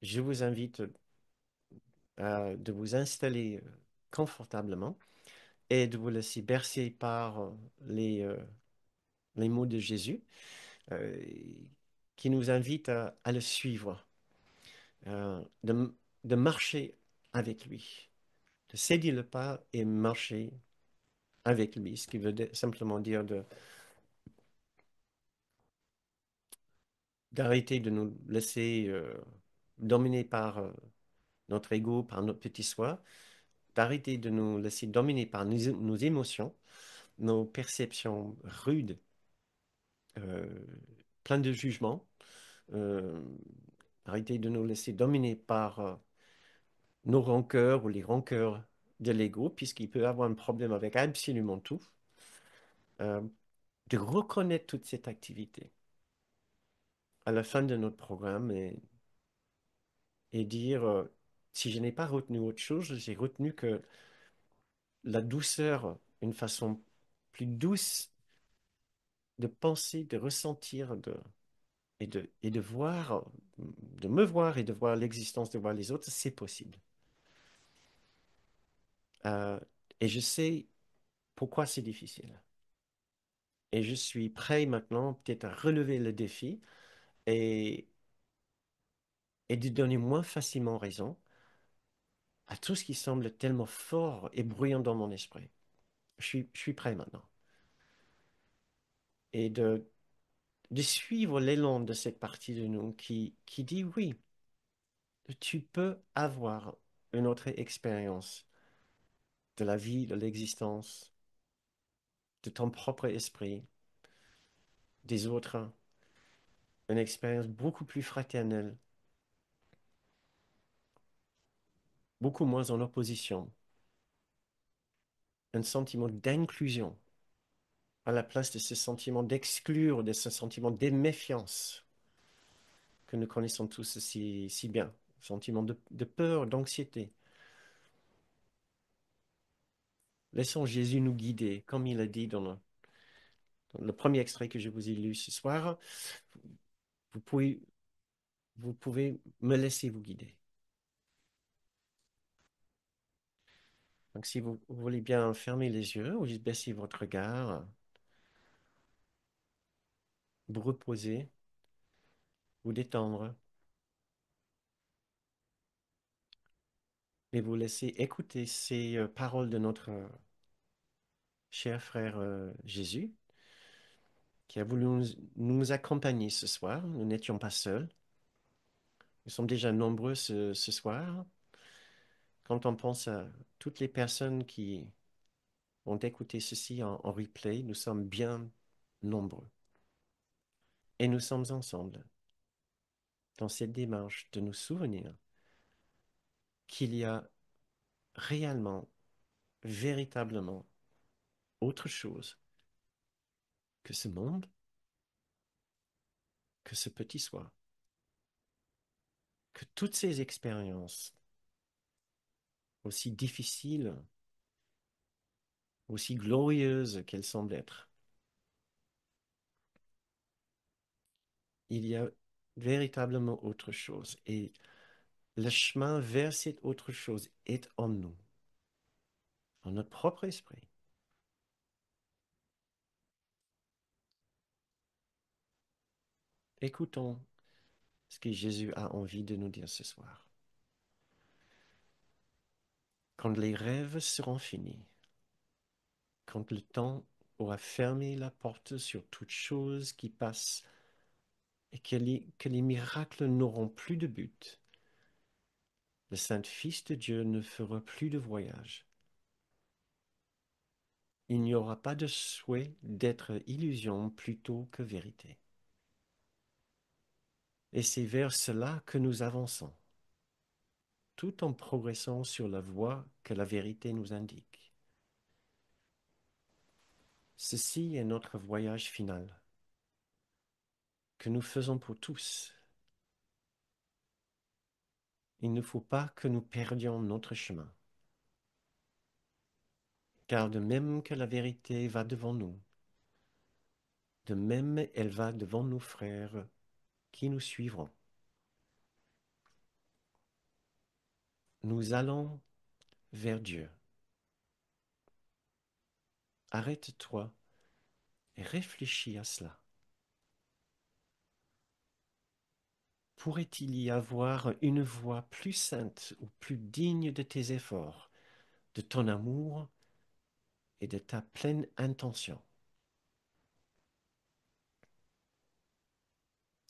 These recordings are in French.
je vous invite de vous installer confortablement et de vous laisser bercer par les mots de Jésus euh, qui nous invitent à le suivre, euh, de, de marcher avec lui, de céder le pas et marcher avec lui, ce qui veut simplement dire d'arrêter de nous laisser dominer par notre ego, par notre petit soi, d'arrêter de nous laisser dominer par nos émotions, nos perceptions rudes, euh, pleines de jugement, euh, arrêter de nous laisser dominer par nos rancœurs ou les rancœurs de l'ego, puisqu'il peut avoir un problème avec absolument tout, euh, de reconnaître toute cette activité à la fin de notre programme et dire, si je n'ai pas retenu autre chose, j'ai retenu que la douceur, une façon plus douce de penser, de ressentir et de voir, de me voir et de voir l'existence, de voir les autres, c'est possible. Euh, et je sais pourquoi c'est difficile. Et je suis prêt maintenant peut-être à relever le défi et, et de donner moins facilement raison à tout ce qui semble tellement fort et bruyant dans mon esprit. Je suis prêt maintenant. Et de suivre l'élan de cette partie de nous qui dit oui, tu peux avoir une autre expérience de la vie, de l'existence, de ton propre esprit, des autres, une expérience beaucoup plus fraternelle, beaucoup moins en opposition, un sentiment d'inclusion à la place de ce sentiment d'exclure, de ce sentiment de méfiance que nous connaissons tous si bien, sentiment de peur, d'anxiété. Laissons Jésus nous guider, comme il a dit dans le premier extrait que je vous ai lu ce soir. Vous pouvez, vous pouvez me laisser vous guider. Donc, si vous voulez bien fermer les yeux ou juste baisser votre regard, vous reposer, vous détendre et vous laisser écouter ces paroles de notre cher frère Jésus qui a voulu nous accompagner ce soir. Nous n'étions pas seuls. Nous sommes déjà nombreux ce soir. Quand on pense à toutes les personnes qui ont écouté ceci en replay, nous sommes bien nombreux. Et nous sommes ensemble dans cette démarche de nous souvenir qu'il y a réellement, véritablement autre chose que ce monde, que ce petit soi, que toutes ces expériences, aussi difficiles, aussi glorieuses qu'elles semblent être, il y a véritablement autre chose. Et le chemin vers cette autre chose est en nous, en notre propre esprit. Écoutons ce que Jésus a envie de nous dire ce soir. Quand les rêves seront finis, quand le temps aura fermé la porte sur toute chose qui passe et que les miracles n'auront plus de but, le Saint-Fils de Dieu ne fera plus de voyage. Il n'y aura pas de souhait d'être illusion plutôt que vérité. Et c'est vers cela que nous avançons, tout en progressant sur la voie que la vérité nous indique. Ceci est notre voyage final, que nous faisons pour tous. Il ne faut pas que nous perdions notre chemin, car de même que la vérité va devant nous, de même elle va devant nos frères qui nous suivront. Nous allons vers Dieu. Arrête-toi et réfléchis à cela. Pourrait-il y avoir une voie plus sainte ou plus digne de tes efforts, de ton amour et de ta pleine intention?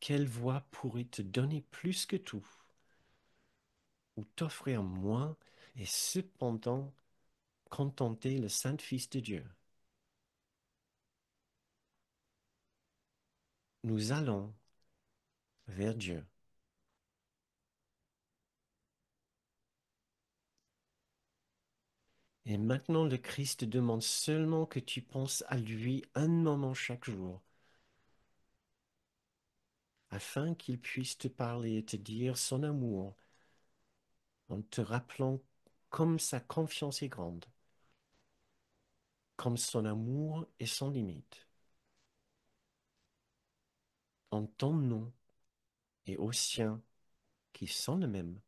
Quelle voie pourrait te donner plus que tout, ou t'offrir moins et cependant contenter le Saint-Fils de Dieu? Nous allons vers Dieu. Et maintenant, le Christ demande seulement que tu penses à lui un moment chaque jour, afin qu'il puisse te parler et te dire son amour, en te rappelant comme sa confiance est grande, comme son amour est sans limite. En ton nom et au sien, qui sont le même,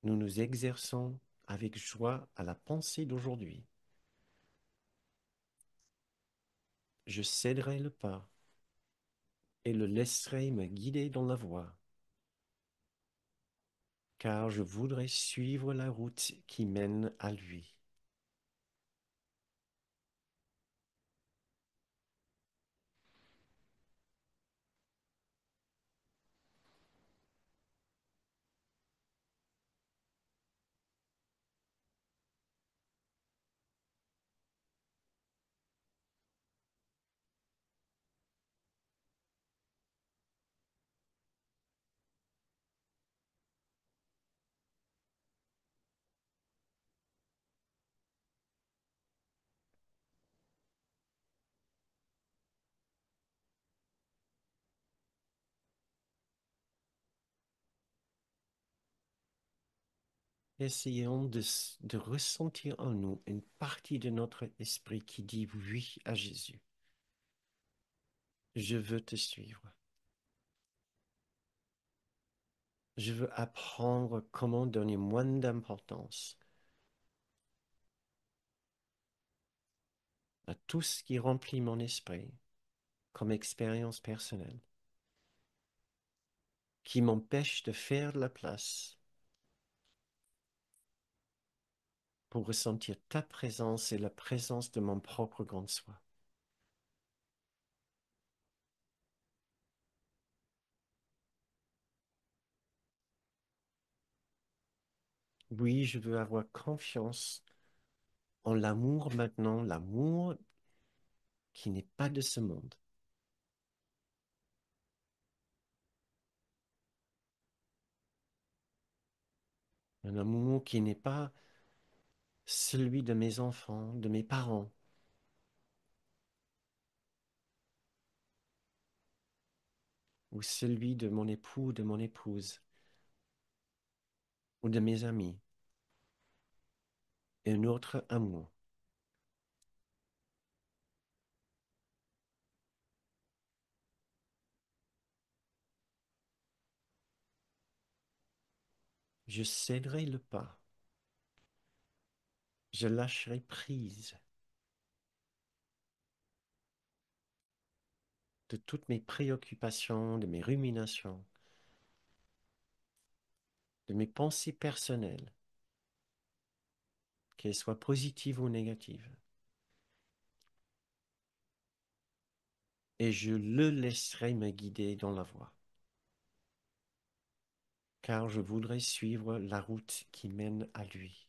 nous nous exerçons avec joie à la pensée d'aujourd'hui. Je céderai le pas et le laisserai me guider dans la voie, car je voudrais suivre la route qui mène à lui. Essayons de ressentir en nous une partie de notre esprit qui dit oui à Jésus. Je veux te suivre. Je veux apprendre comment donner moins d'importance à tout ce qui remplit mon esprit comme expérience personnelle, qui m'empêche de faire de la place pour ressentir ta présence et la présence de mon propre grand soi. Oui, je veux avoir confiance en l'amour maintenant, l'amour qui n'est pas de ce monde. Un amour qui n'est pas celui de mes enfants, de mes parents, ou celui de mon époux, de mon épouse, ou de mes amis, et un autre amour. Je céderai le pas, je lâcherai prise de toutes mes préoccupations, de mes ruminations, de mes pensées personnelles, qu'elles soient positives ou négatives. Et je le laisserai me guider dans la voie, car je voudrais suivre la route qui mène à lui.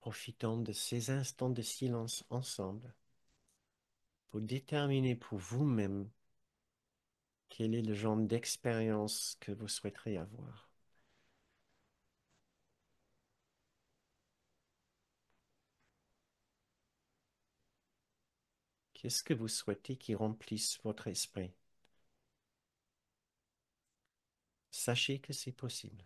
Profitons de ces instants de silence ensemble pour déterminer pour vous-même quel est le genre d'expérience que vous souhaiterez avoir. Qu'est-ce que vous souhaitez qui remplisse votre esprit? Sachez que c'est possible.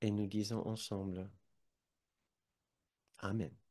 Et nous disons ensemble, Amen.